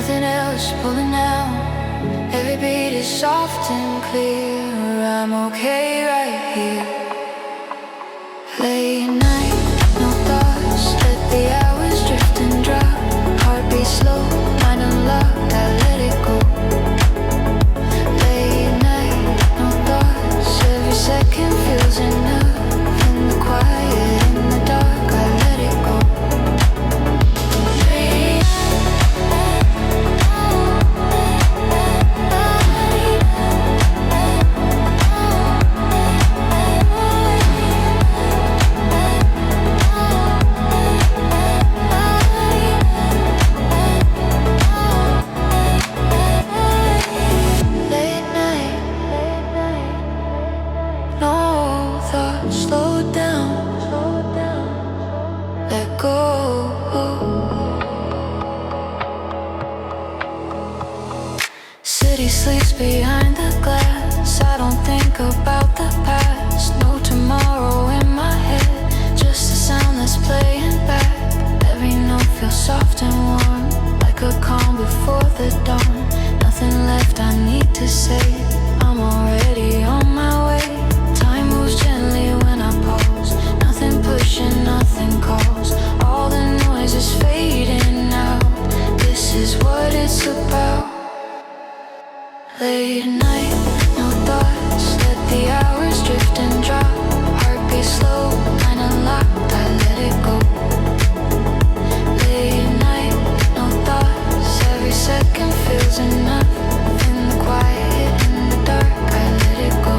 nothing else pulling out. Every beat is soft and clear. I'm okay right here. Late night, no thoughts. Let the hours drift and drop. Heartbeat slow, mind unlocked. I let it go. Late night, no thoughts. Every second feels enough. In the quiet, in the dark, I let it go. City sleeps behind the glass. I don't think about the past. No tomorrow in my head, just the sound that's playing back. Every note feels soft and warm, like a calm before the dawn. Nothing left I need to say, I'm already on my way. Time moves gently when I pause. Nothing pushing, nothing calls. All the noise is fading out. This is what it's about. Late night, no thoughts. Let the hours drift and drop. Heartbeat slow, mind unlocked. I let it go. Late night, no thoughts. Every second feels enough. In the quiet, in the dark, I let it go.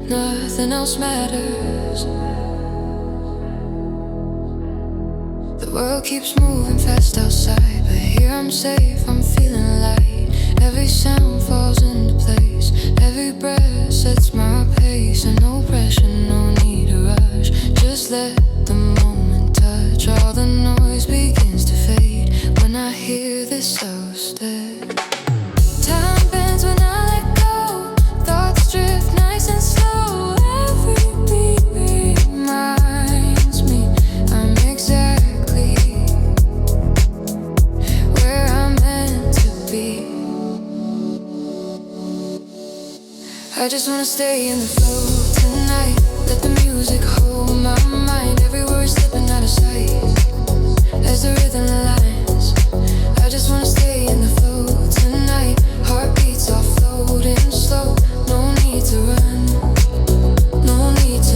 Nothing else matters. The world keeps moving fast outside, but here I'm safe, I'm feeling light. Every sound falls into place, every breath sets my pace. And no pressure, no need to rush, just let the moment touch. All the noise begins to fade when I hear this so steady. Time bends when I let go, thoughts drift nice and slow. Every beat reminds me I'm exactly where I'm meant to be. I just wanna stay in the flow tonight. Let the music hold my mind. Every word slipping out of sight as the rhythm lines. I just wanna stay in the flow tonight. Heartbeats are floating slow. No need to run, no need to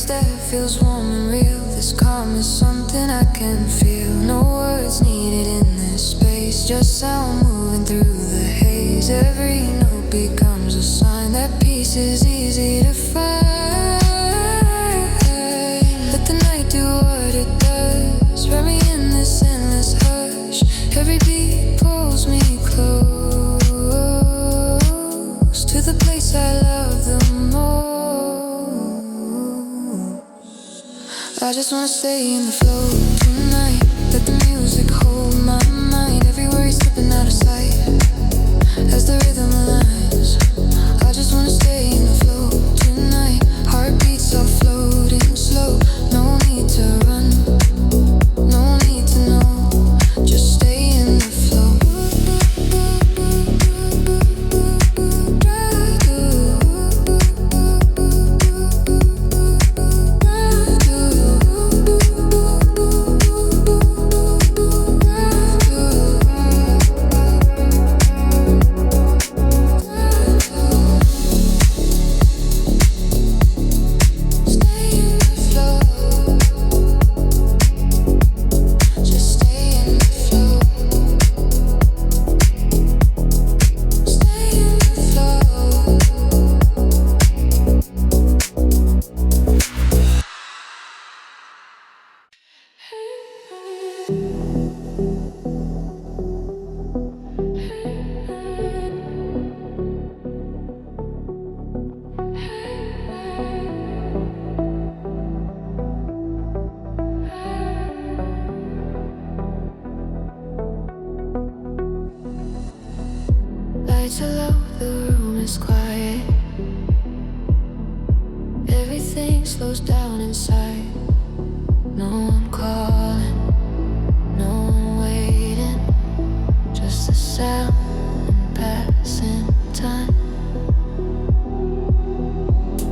step feels warm and real. This calm is something I can feel. No words needed in this space, just sound moving through the haze. Every note becomes a sign that peace is easy to find. Let the night do what it does, wrap me in this endless hush. Every beat pulls me close to the place I love the most. I just wanna stay in the flow tonight. Let the music hold my mind. Every worry slipping out of sight as the rhythm aligns. I just wanna stay in the flow tonight. Heartbeats are floating slow. No need to run, no need to know. Just stay in the flow. Lights are low, the room is quiet. Everything slows down inside. No one calling, no one waiting. Just the sound and passing time.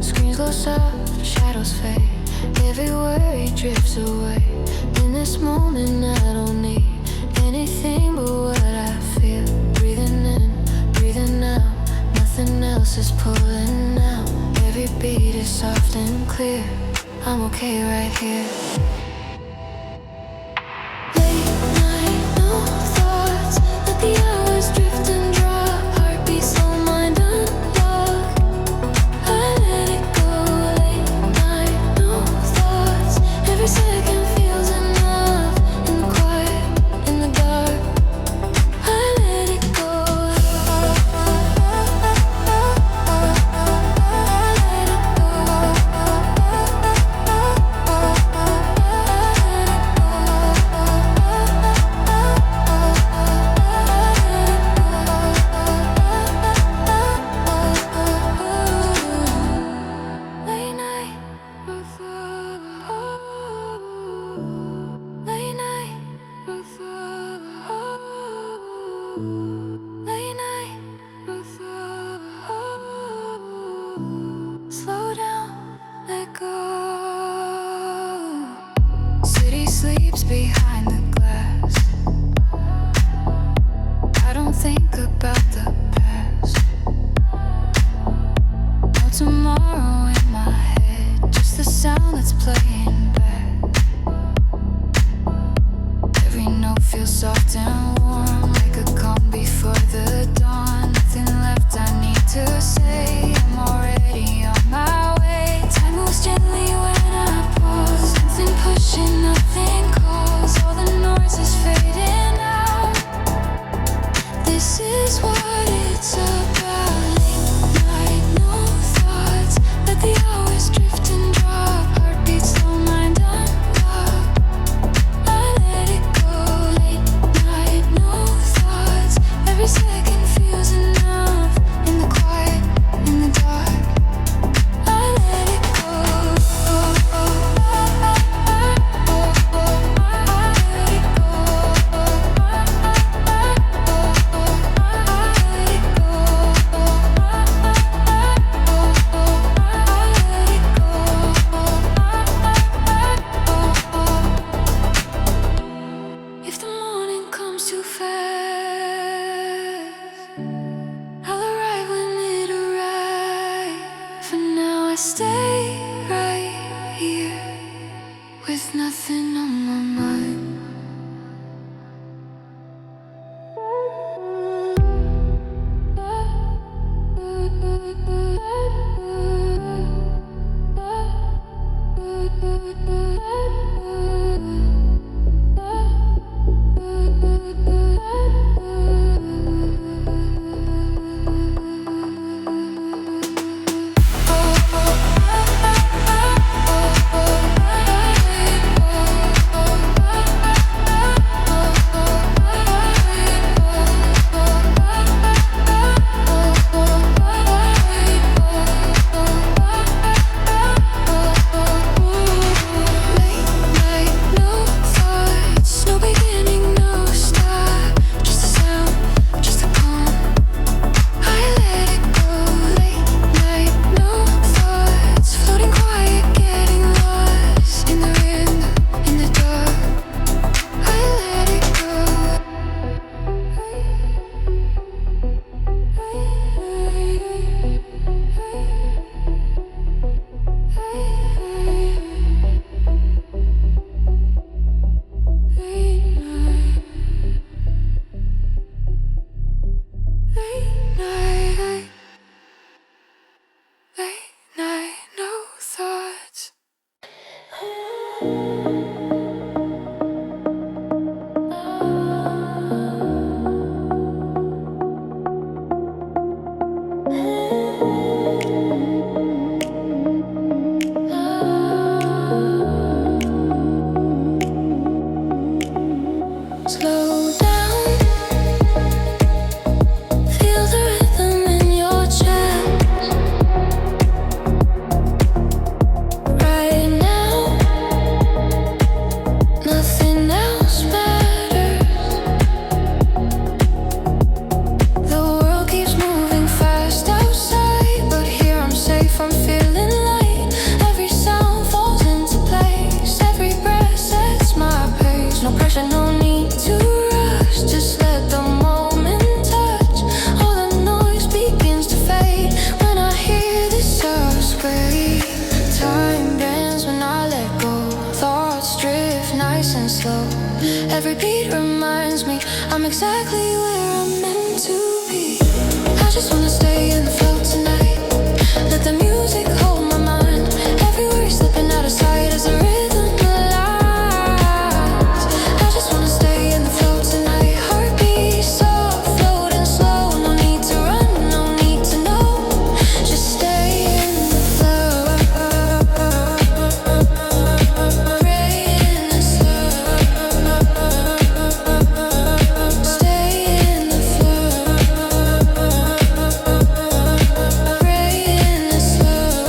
Screens glow soft, shadows fade. Every worry drifts away. In this moment I don't need anything but what I feel. Breathing in, breathing out. Nothing else is pulling out. Every beat is soft and clear. I'm okay right here. Late night, no thoughts. Let the hours drift and drop. Heartbeat, slow, mind unlock. I let it go. Late night, no thoughts. Every second feels enough. In the quiet, in the dark, I let it go. Slow down, let go. City sleeps behind the glass. I don't think about the past. No tomorrow in my head, just the sound that's playing back. Every note feels soft and warm, like a calm before the dawn. Nothing left I need to say, I'm already on my way. Time moves gently when I pause. Something pushing, nothing calls. All the noise is fading out. This is what it's about. Late night, no thoughts. Let the hours drift and drop. Heartbeats slow, There's nothing on my mind. Every beat reminds me I'm exactly where I'm meant to be. I just wanna stay in the flow tonight. Let the music hold my mind. Everywhere slipping out of sight as the rhythm aligns. I just wanna stay in the flow tonight. Heartbeat soft, floating slow. No need to run, no need to know. Just stay in the flow. Pray in the slow. Stay in the flow. Pray in the slow.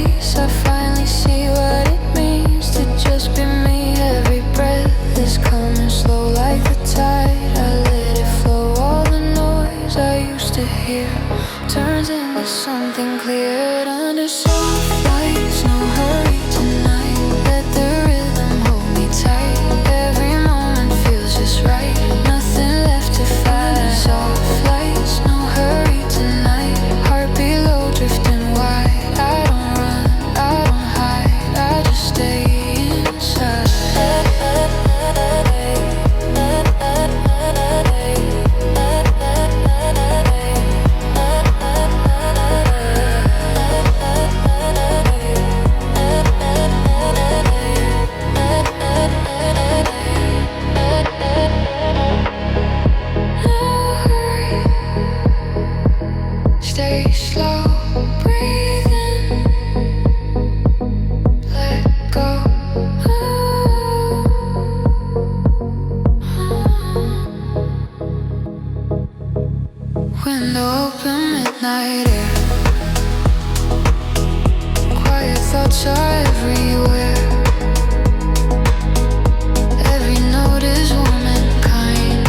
face. I finally see what it means to just be me. Every breath is coming slow like the tide. I let it flow, all the noise I used to hear turns into something clear. Under soft lights, no hurry tonight. Let the rhythm hold me tight. Every moment feels just right. Nothing left to fight. Under soft lights, no hurry tonight. Heart below, drifting wide. I don't run, I don't hide. I just stay inside. Stay slow, breathe in, let go. Window open, midnight air. Quiet thoughts are everywhere. Every note is warm and kind,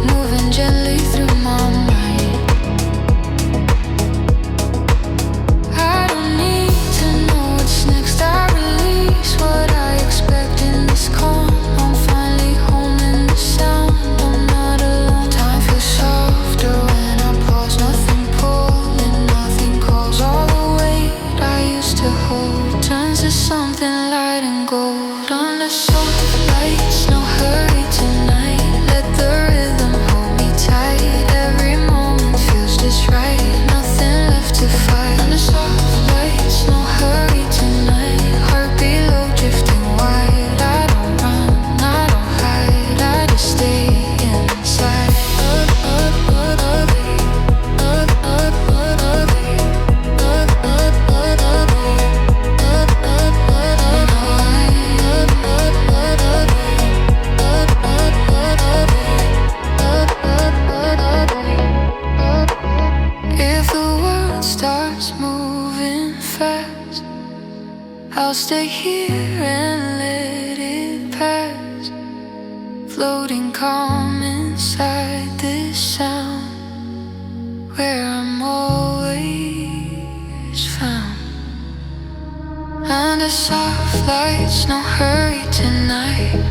moving gently through my mind. I don't need to know what's next. I release what I expect in this calm. I'm finally home in the sound. I'm not alone. Time feels softer when I pause. Nothing pulling, nothing calls. All the weight I used to hold turns to something light and gold. Under soft lights, no hurry tonight. Let the rhythm hold me tight. Every moment feels just right. Nothing left to fight. Under soft lights, no hurry tonight. Heart below, drifting wide. I don't run, I don't hide. I just stay inside. If the world starts moving fast, I'll stay here and let it pass. Floating calm inside this sound, where I'm always found. Under soft lights, no hurry tonight.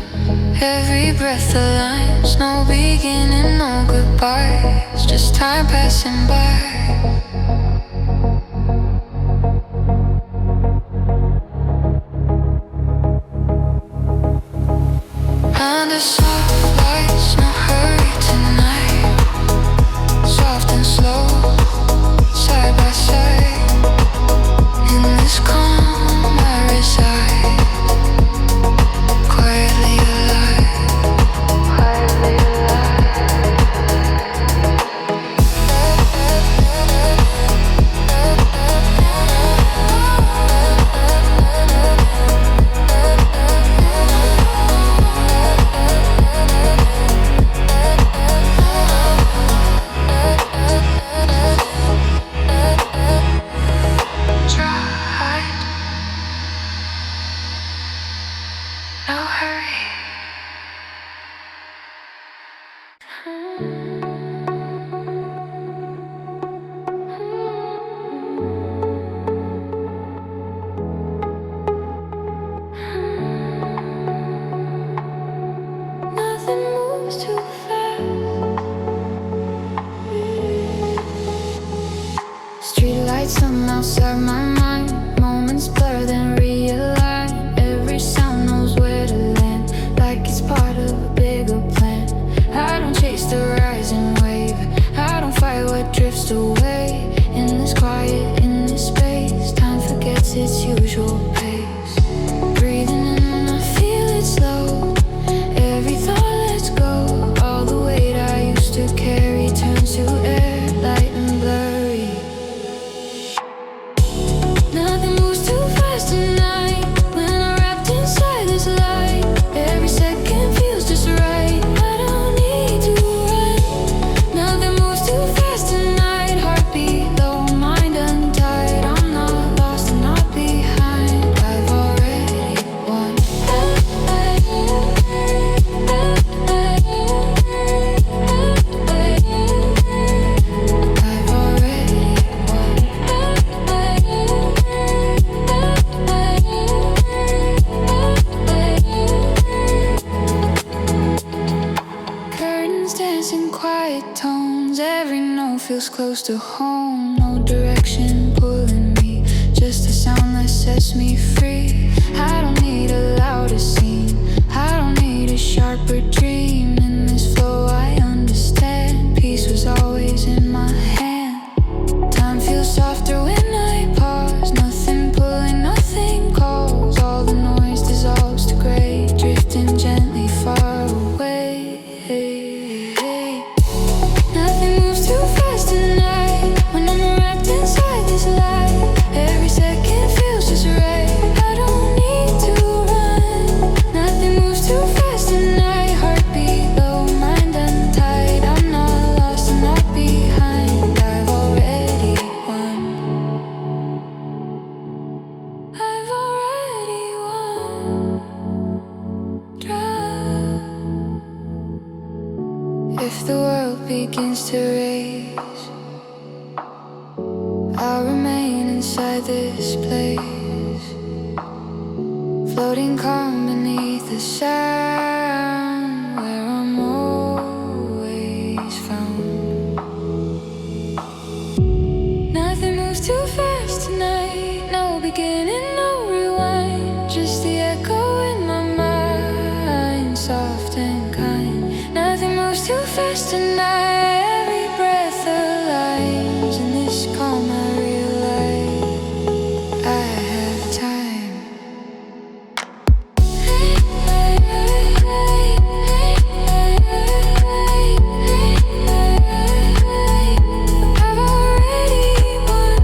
Every breath aligns, no beginning, no goodbyes. Just time passing by. Under soft lights, no hurry tonight. Soft and slow, side by side. In this calm I reside. Quietly alive, quietly alive. No hurry. Nothing moves too fast. Streetlights come outside my mind. Moments blur, then realign. Every sound knows where to land, like it's part of a bigger plan. I don't chase the rising wave. I don't fight what drifts away. In this quiet, in this space, time forgets its usual pace. Breathing in, I feel it slow. Every thought lets go. All the weight I used to carry turns to air, light and blurry. Nothing moves too fast tonight. When I'm wrapped inside this light, every second feels just right. I don't need to run. Nothing moves too fast tonight. Heartbeat low, mind untied. close to home. No direction pulling me, just a sound that sets me free. I don't need a louder scene, I don't need a sharper dream. In this flow I understand, peace was always in my hand. Time feels softer when I pause, nothing pulling, nothing calls. All the noise dissolves to gray, drifting gently far away. Nothing moves too fast tonight when I'm wrapped inside this light. Every second feels just right, I don't need to run. Nothing moves too fast tonight, heartbeat low, mind untied. I'm not lost, I'm not behind, I've already won. I've already won. If the world begins to race, I'll remain inside this place, floating calm beneath the sound, where I'm always found. Nothing moves too fast tonight, no beginning, no rewind, just the echo in my mind, soft and kind. Nothing moves too fast tonight, every breath aligns. In this calm I realize I have time. I've already won.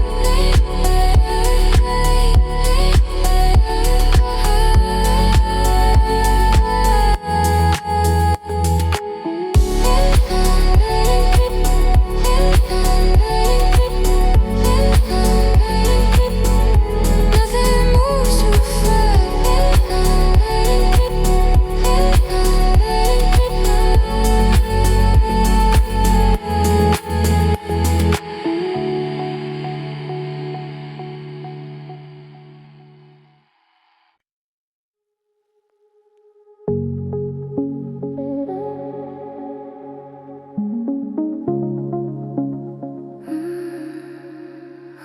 Nothing moves too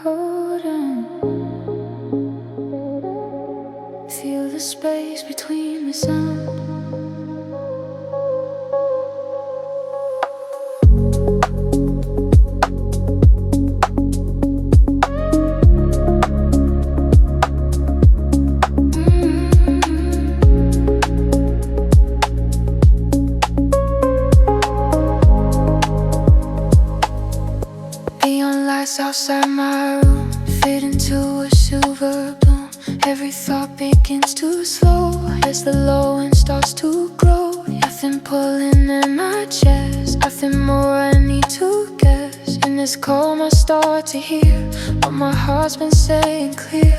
hold on. Feel the space between the sound. Neon lights outside my room fit into a silver bloom. Every thought begins to slow as the low end starts to grow. Nothing pulling in my chest, nothing more I need to guess. In this calm I start to hear what my heart's been saying clear.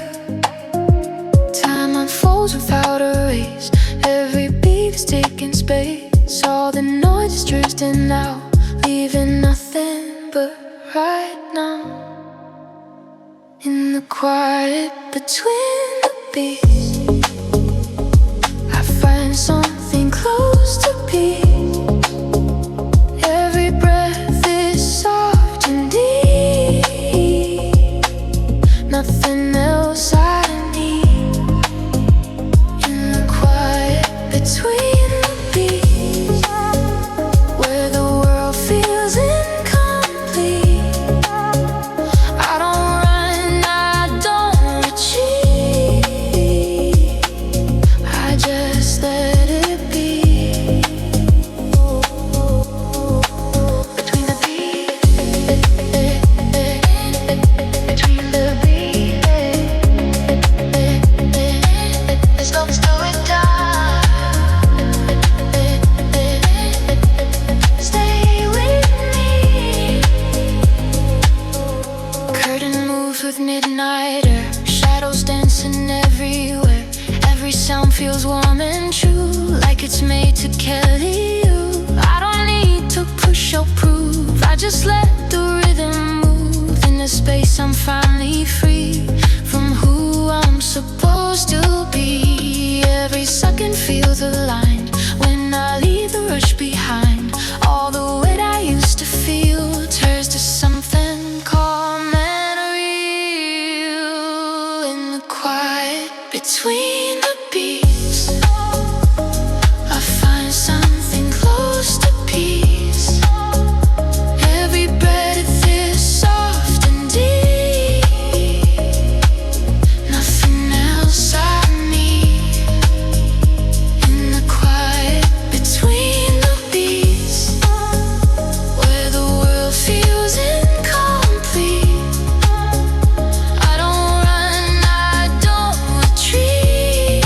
Time unfolds without a race, every beat is taking space. All the noise is drifting out, leaving nothing but right now. In the quiet between the beats, I find something close to peace. Every breath is soft and deep, nothing else I need. In the quiet between the beats, where the world feels incomplete. I don't run, I don't retreat, I just let it be. Between the beats, between the beats, let's go slow it down. Stay with me. Curtain moves with midnighter, shadows dancing everywhere. Every sound feels warm and true, like it's made to carry you. I don't need to push or prove, I just let the rhythm move. In this space I'm finally free from who I'm supposed to be. Every second feels aligned when I leave the rush behind. All the weight I used to feel turns to something between the beats. I find something close to peace. Every breath is soft and deep. Nothing else I need. In the quiet between the beats, where the world feels incomplete. I don't run, I don't retreat.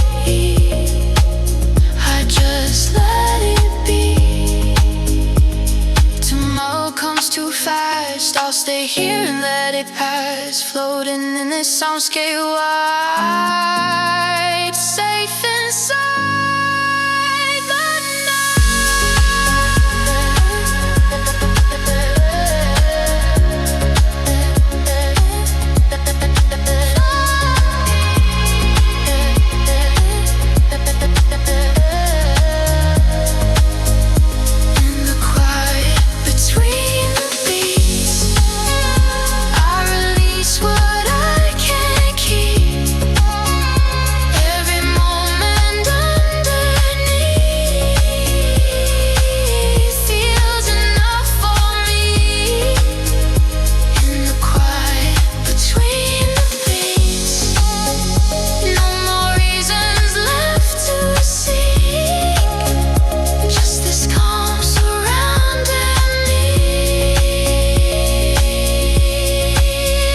I just let it be. Tomorrow comes too fast, I'll stay here and let it pass. Floating in this soundscape wide, safe inside the in the quiet between the beats, I release what I can't keep. Every moment underneath feels enough for me. In the quiet between the beats, no more reasons left to seek. Just this calm surrounding me,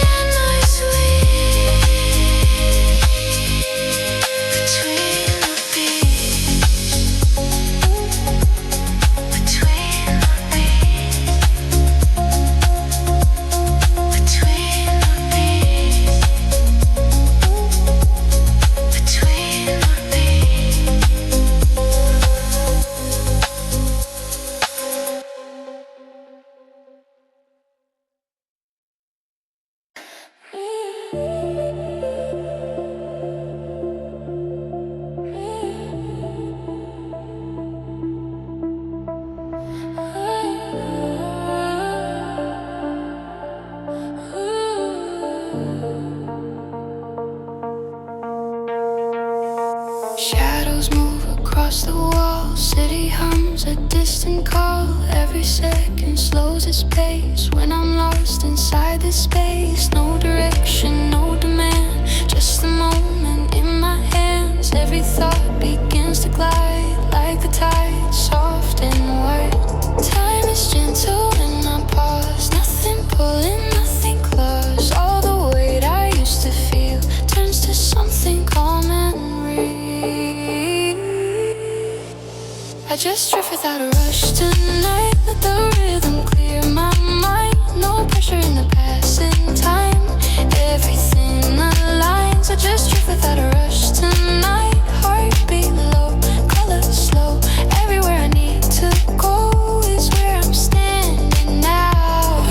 and I sleep between the beats, between the beats, between the beats, between the shadows move across the wall. City hums a distant call. Every second slows its pace. When I'm lost inside this space, no direction, no demand, just the moment in my hands. Every thought begins to glide like the tide, soft and white. Time is gentle when I pause. Nothing pulling, nothing close. All the weight I used to feel turns to something calm and real. I just drift without a rush tonight. Let the rhythm clear my mind. No pressure in the passing time. Everything aligns. I just drift without a rush tonight. Heartbeat low, color slow. Everywhere I need to go is where I'm standing now.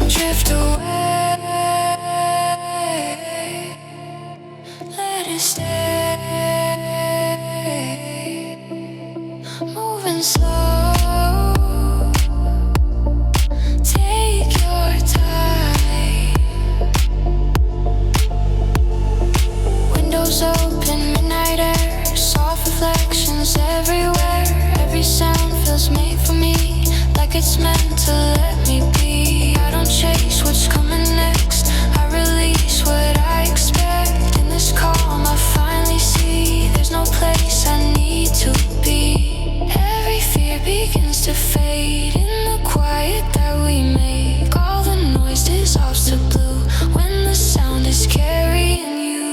Drift away, let it stay. Moving slow, take your time. Windows open, midnight air, soft reflections everywhere. Every sound feels made for me, like it's meant to let me be. I don't chase what's coming next, I release what I expect. In this calm I finally see there's no place I need to be. Every fear begins to fade in the quiet that we make. All the noise dissolves to blue when the sound is carrying you.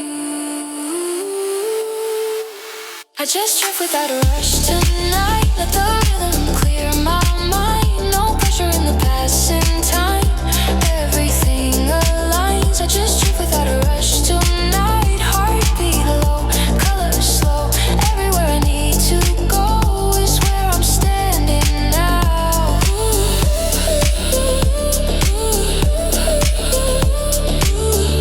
I just drift without a rush tonight. Let the rhythm clear my mind. No pressure in the passing time. Everything aligns. I just drift without a rush tonight. Heartbeat low, color slow. Everywhere I need to go is where I'm standing now. Ooh.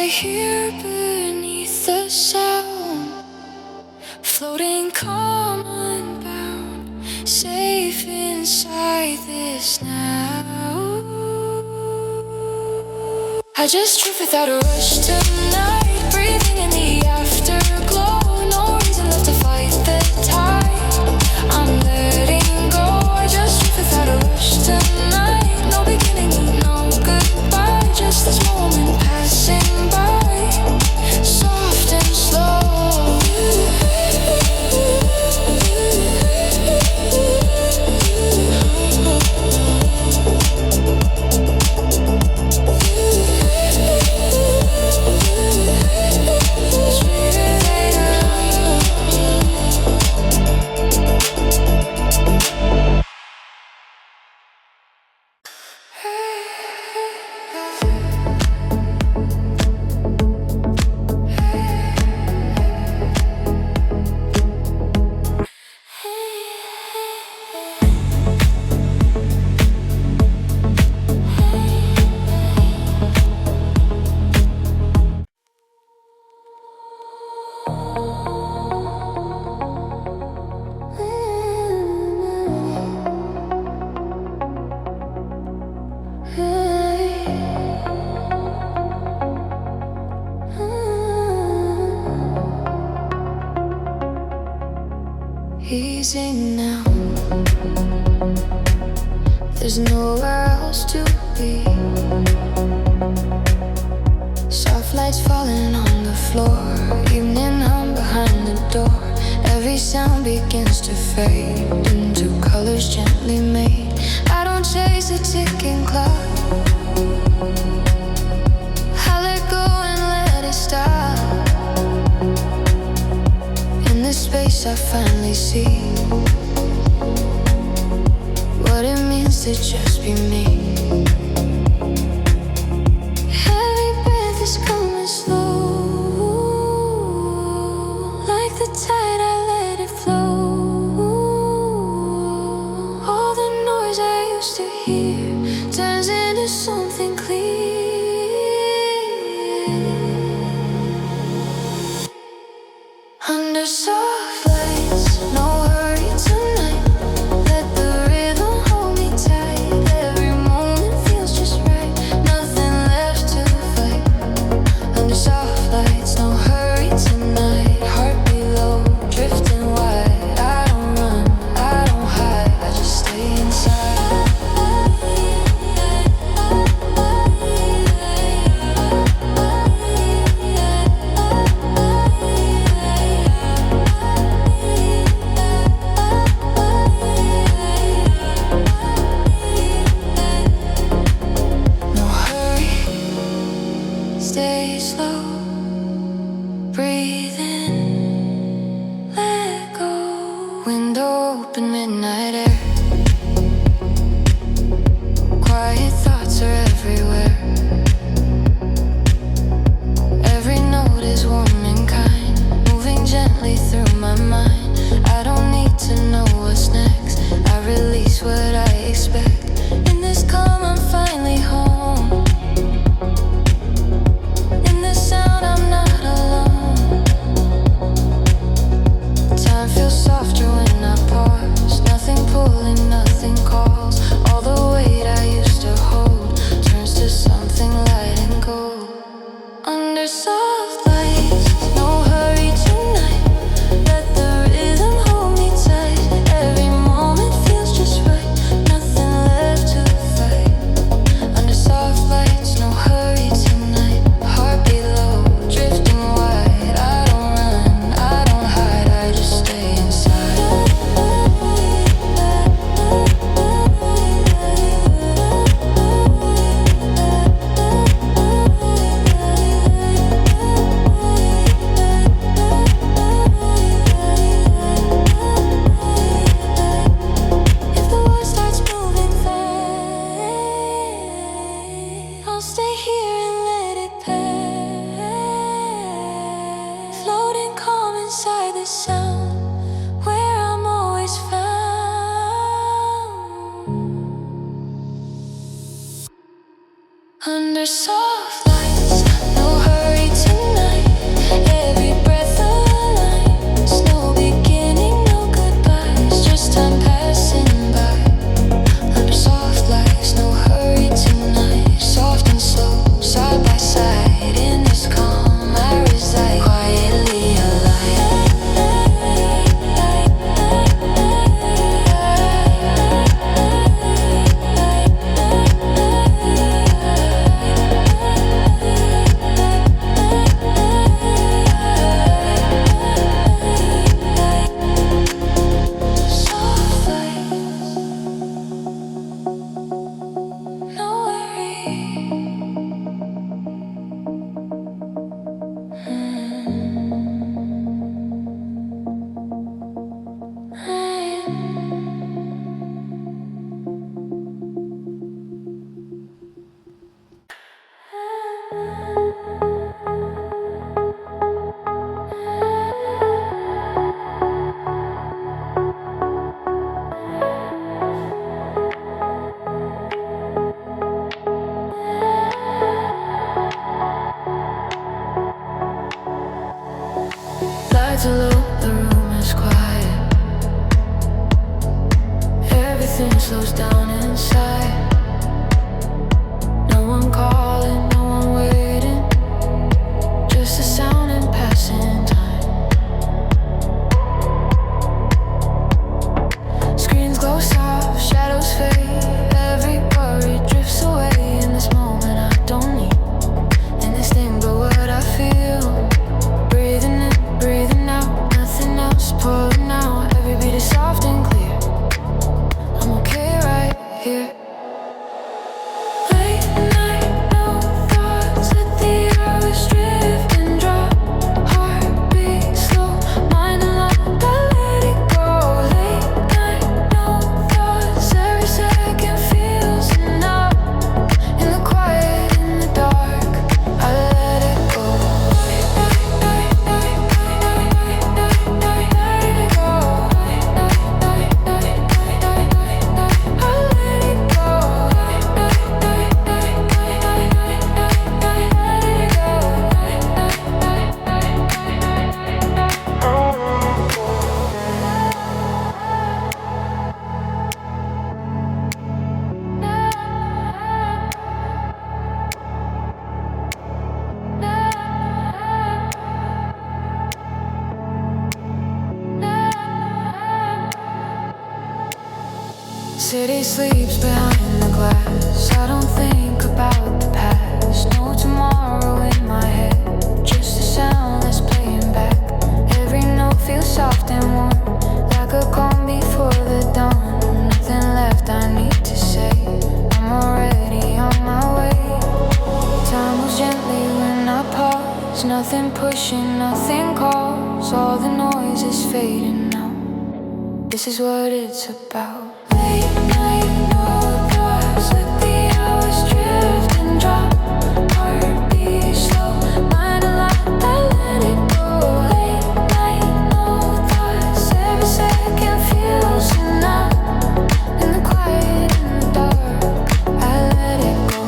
here beneath the sound, floating calm unbound, safe inside this now. I just drift without a rush tonight, breathing in the afterglow. No reason left to fight the tide, I'm letting go. I just drift without a rush tonight, no beginning, no goodbye, just this moment passing by, soft and slow. Easy now, there's nowhere else to be. Soft lights falling on the floor, evening hum behind the door. Every sound begins to fade into colors gently made. I don't chase a ticking clock, I let go and let it stop. In this space I finally see what it means to just be me. Every breath is coming slow, like the tide I let it flow. All the noise I used to hear turns into something clear. Under soft lights, no hurry tonight. Let the rhythm hold me tight. Every moment feels just right, nothing left to fight. Under soft lights, no hurry tonight. Heart below, drifting wide. I don't run, I don't hide, I just stay inside. Stay slow, breathe in, let go. Window open, midnight air. Quiet thoughts are everywhere. Every note is warm and kind, moving gently through my mind. I don't need to know what's next, I release what I expect. In this calm I'm finally home. Softer when I pause, nothing pulling, nothing calls. All the weight I used to hold turns to something light and gold. Under soft lights, no hurry tonight. Let the rhythm hold me tight. Every moment feels just right, nothing left to fight. Under soft lights, no hurry tonight. Heart below, drifting wide. I don't run, I don't hide, I just stay inside. If the world starts moving fast, I'll stay here and let it pass. Floating calm inside the sound, where I'm always found. Under soft lights, no hurry everything slows down inside. No one calling, no one waiting, just a sound and passing time. Screens glow soft, shadows fade, every worry drifts away. In this moment I don't need anything but what I feel. Breathing in, breathing out, nothing else pulling out. Every beat is soft and clear, I'm okay right here. Late night, no thoughts, let the hours drift and drop. Heartbeat slow, mind unlocked, I let it go. Late night, no thoughts, every second feels enough. In the quiet, in the dark, I let it go. City sleeps behind the glass. I don't think about the past. No tomorrow in my head, just a sound that's playing back. Every note feels soft and warm, like a calm before the dawn. Nothing left I need to say, I'm already on my way. Time moves gently when I pause. Nothing pushing, nothing calls. All the noise is fading now. This is what it's about. Late night, no thoughts, let the hours drift and drop. Heartbeat slow, mind unlocked, I let it go. Late night, no thoughts, every second feels enough. In the quiet, in the dark, I let it go.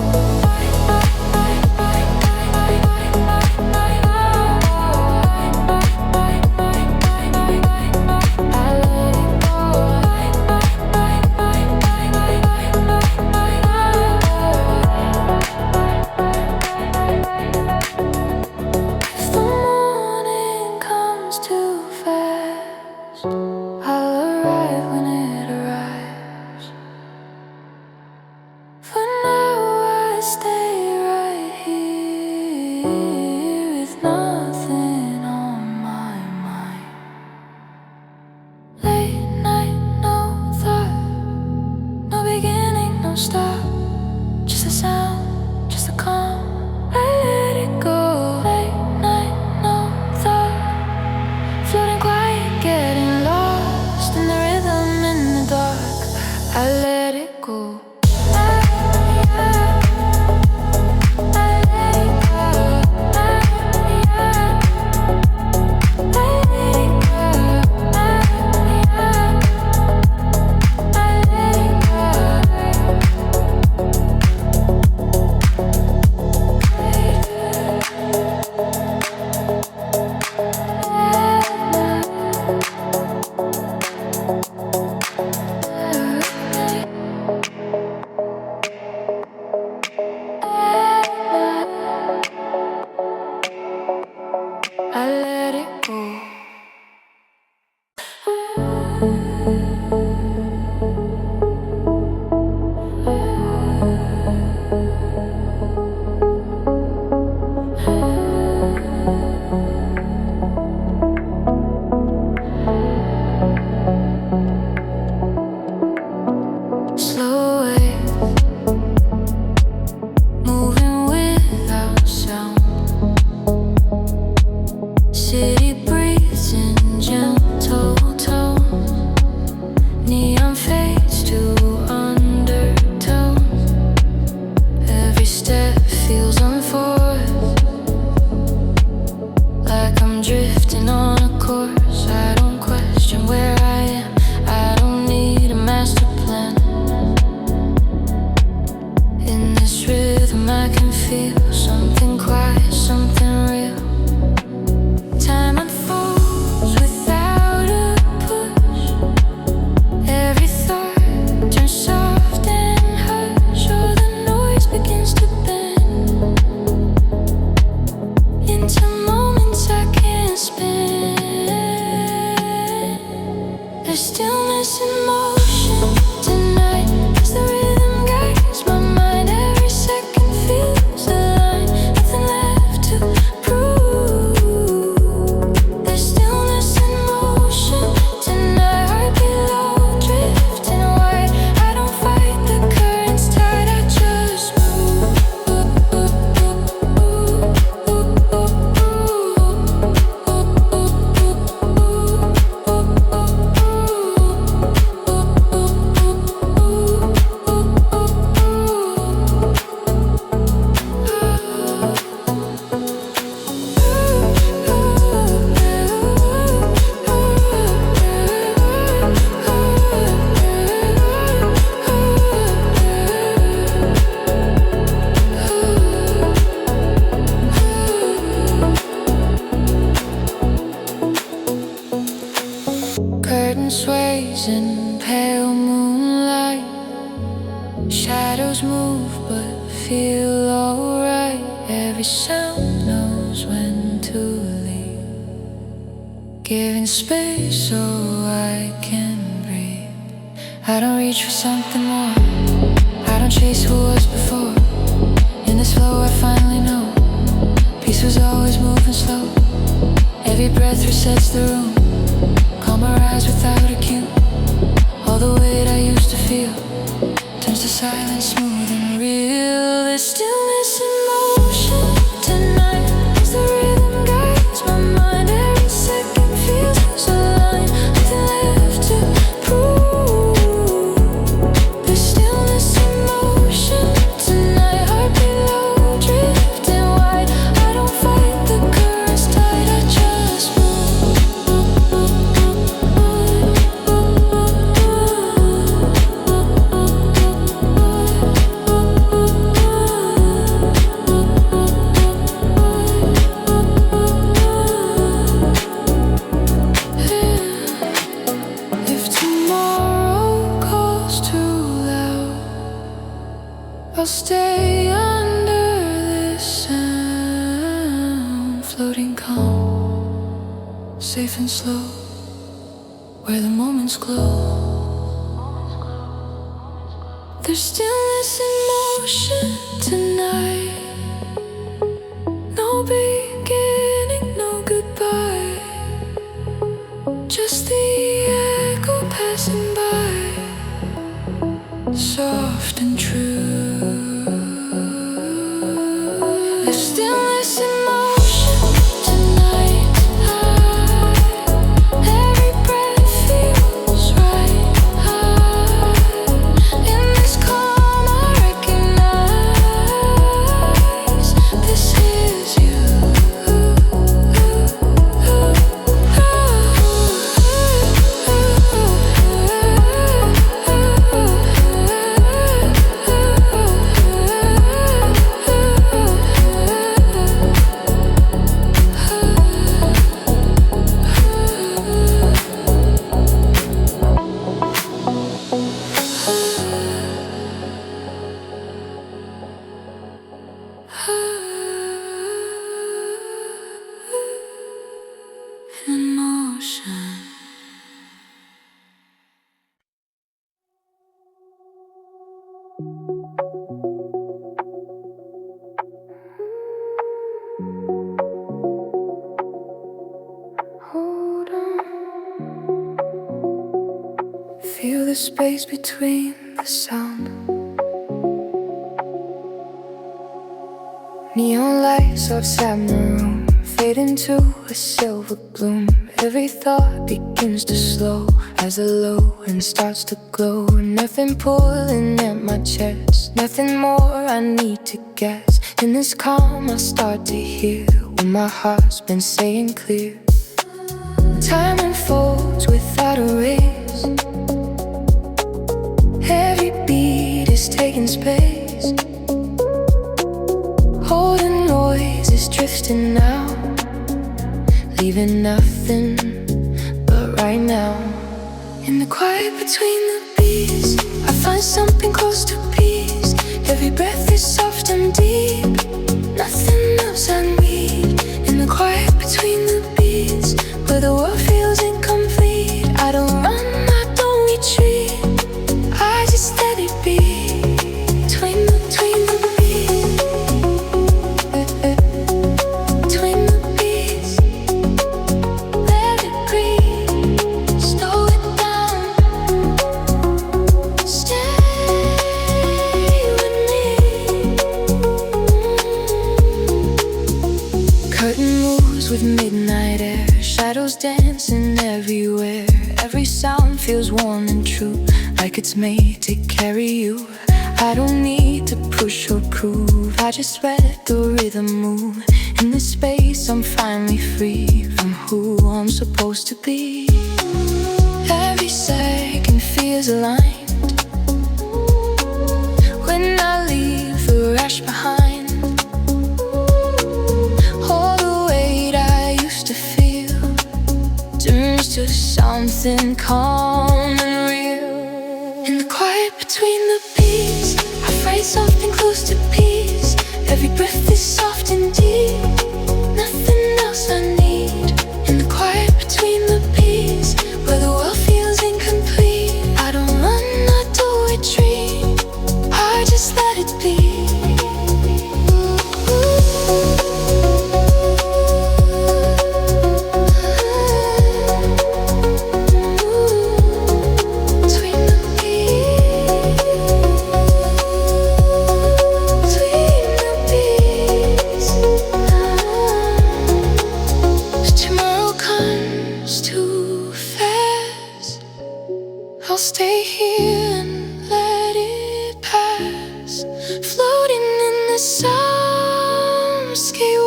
Turns shadows move but feel alright. Every sound knows when to leave, giving space so I can breathe. I don't reach for something more, I don't chase who was before. In this flow I finally know peace was always moving slow. Every breath resets the room, calm our eyes without a cue. All the weight I used to feel turns to silence, smooth and real. There's stillness in motion tonight as the rhythm guides my mind. Every second feels aligned, nothing left to prove. There's stillness in motion tonight, heartbeat low, drifting wide. I don't fight the current's tide, I just move. If tomorrow calls too loud, I'll stay under this sound, floating calm, safe and slow, where the moments glow. There's stillness in motion tonight, no beginning, no goodbye, just the echo passing by, soft and true. There's stillness in motion tonight, every breath feels right. In this calm I recognize this is you. In motion. Hold on. Feel the space between the sound. Neon lights outside my room fade into a silver gloom. Every thought begins to slow as the low end starts to glow. Nothing pulling at my chest, nothing more I need to guess. In this calm I start to hear what my heart's been saying clear. Time unfolds without a race, every beat is taking space. All the noise is drifting now, leaving nothing but right now. In the quiet between the beats, I find something close to peace. Every breath is soft and deep, nothing else I need. In the quiet between the beats, where the world feels incomplete, I don't run, I don't retreat, I just let it be. Between the beats, between the beats, let it breathe, slow it down, stay with me. Curtain moves with midnight air, shadows dancing everywhere. Every sound feels warm and true, like it's made to carry you. I don't need to push or prove, I just let the rhythm move. In this space I'm finally free from who I'm supposed to be. Every second feels aligned, when I leave the rush behind. All the weight I used to feel turns to something calm and real. In the quiet between the beats, I afraid something close to peace. Every breath is soft and deep. Nothing else I need. In the quiet between the beats, where the world feels incomplete. I don't run, I do retreat. I just let it be. I'll stay here and let it pass, floating in the soundscape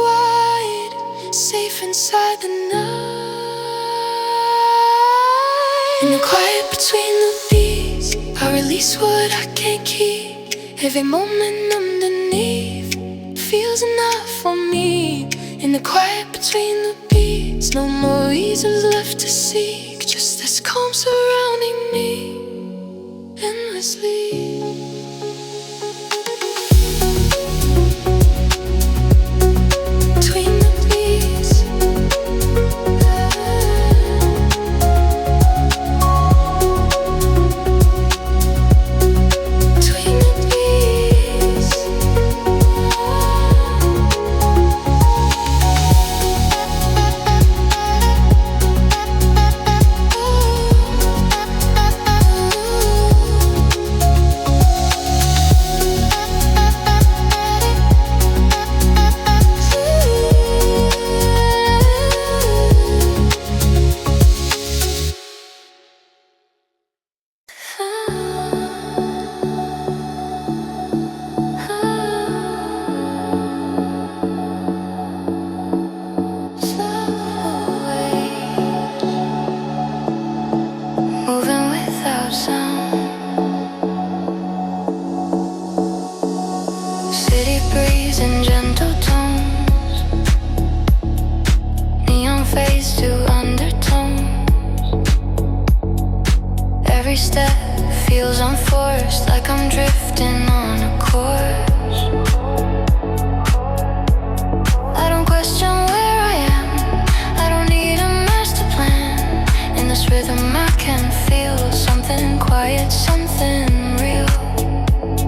wide, safe inside the night. In the quiet between the beats, I release what I can't keep. Every moment underneath feels enough for me. In the quiet between the beats, no more reasons left to seek, just this calm surrounding me endlessly. Every step feels unforced, like I'm drifting on a course. I don't question where I am, I don't need a master plan. In this rhythm I can feel something quiet, something real.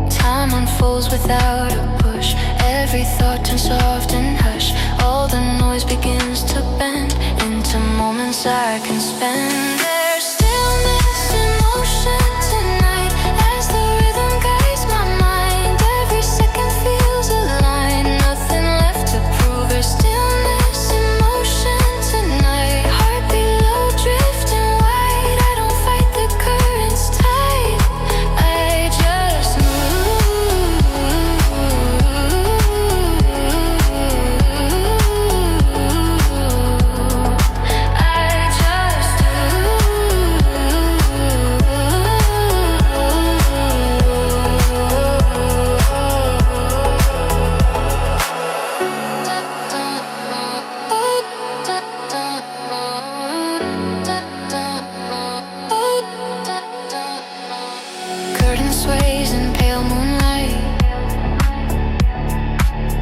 Time unfolds without a push, every thought turns soft and hush. All the noise begins to bend into moments I can spend. There's stillness in motion tonight, as the rhythm guides my mind. Every second feels aligned, nothing left to prove. There's stillness in motion tonight, heart below drifting wide. I don't fight the currents tight, I just move. I just do. Curtain sways in pale moonlight,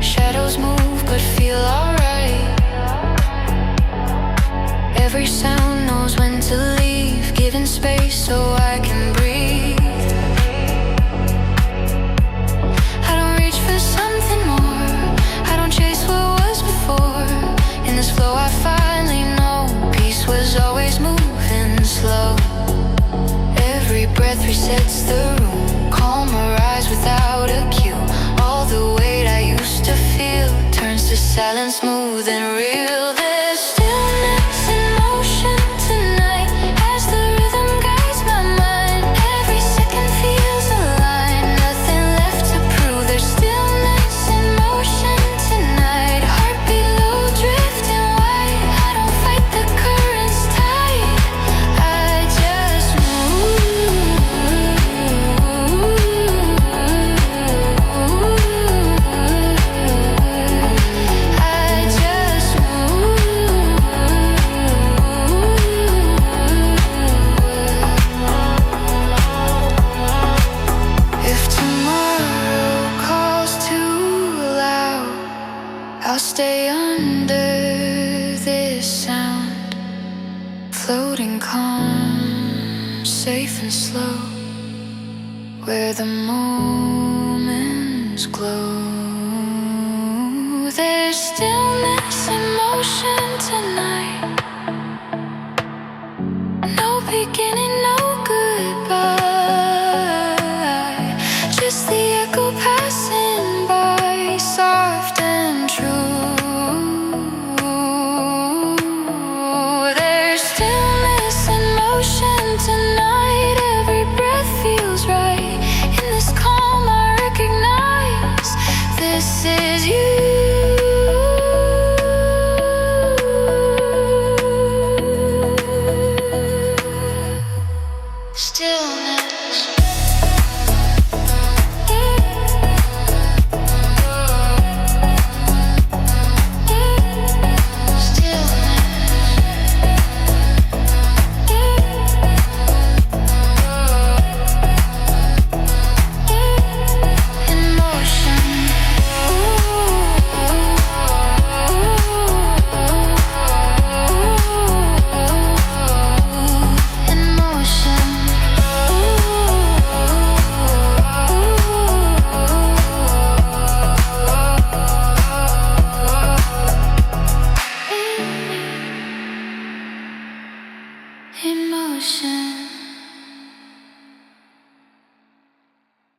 shadows move but feel alright. Every sound knows when to leave, giving space so I can breathe. I don't reach for something more, I don't chase what was before. In this flow I finally know peace was always moving slow. Every breath resets the room, calm rise without a cue. All the weight I used to feel turns to silence, smooth and real. There's stillness in motion tonight, as the rhythm guides my mind. safe and slow, where the moments glow. There's stillness in motion tonight. No beginning, no goodbye. Just the echo passing by, soft and true. There's stillness in motion tonight. Every breath feels right. In this calm I recognize this is you. Stillness. Emotion.